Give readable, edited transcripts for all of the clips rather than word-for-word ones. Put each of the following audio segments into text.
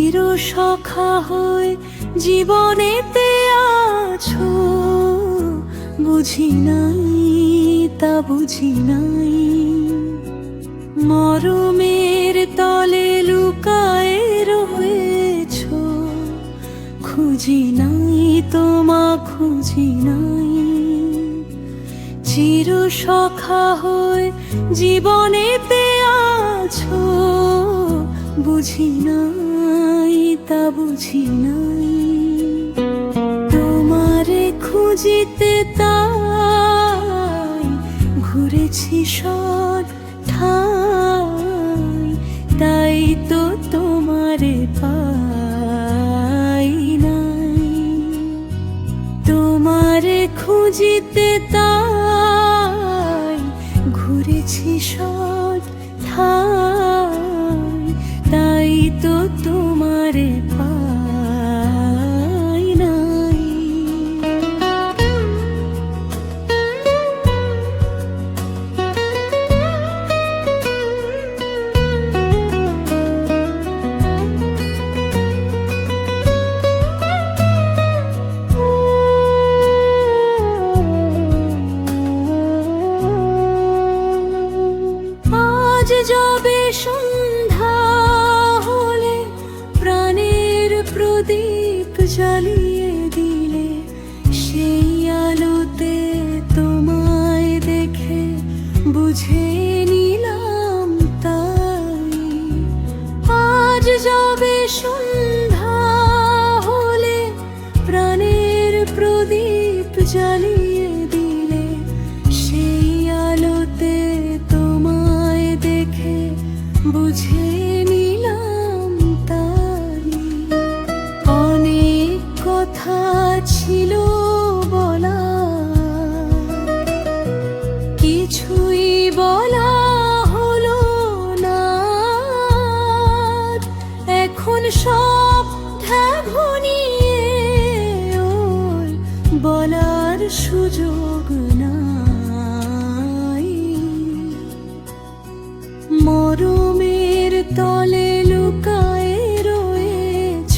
চির সখা হয়ে জীবনেতে আছো, বুঝি নাই তা বুঝি নাই। মরমের তলে লুকায়ে রয়েছ, খুঁজি নাই তোমা খুঁজি নাই। চির সখা হয়ে জীবনেতে আছো, বুঝি নাই তা বুঝি নাই। তোমারে খুঁজিতে তাই ঘুরেছি সব ঠাই, তাই তো তোমারে পাই নাই। তোমারে খুঁজিতে তাই ঘুরেছি সব ঠাই, তাই তো তোমারে পাই নাই। আজ যবে সন্ধ্যা হলে প্রাণের প্রদীপ জ্বালিয়ে দিলে, সেই আলোতে তোমায় দেখে বুঝে নিলাম তাই। আজ যবে সন্ধ্যা হলে প্রাণের প্রদীপ জ্বালিয়ে দিলে, সেই আলোতে তোমায় দেখে বুঝে নিলাম তাই। অনেক কথা ছিল বলা, কিছুই বলা হলো না। এখন সব ঢাকুনিয়ে ওই বলার সুযোগ নাই। মরমের তলে লুকায়ে রয়েছ,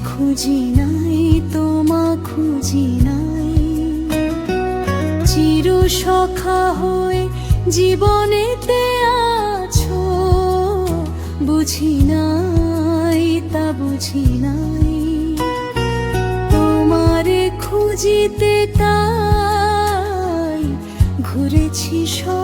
খুঁজি নাই তোমা খুঁজি নাই। চির সখা হয়ে জীবনেতে আছো, বুঝি নাই তা বুঝি নাই। তোমারে খুঁজিতে তাই ঘুরেছি সব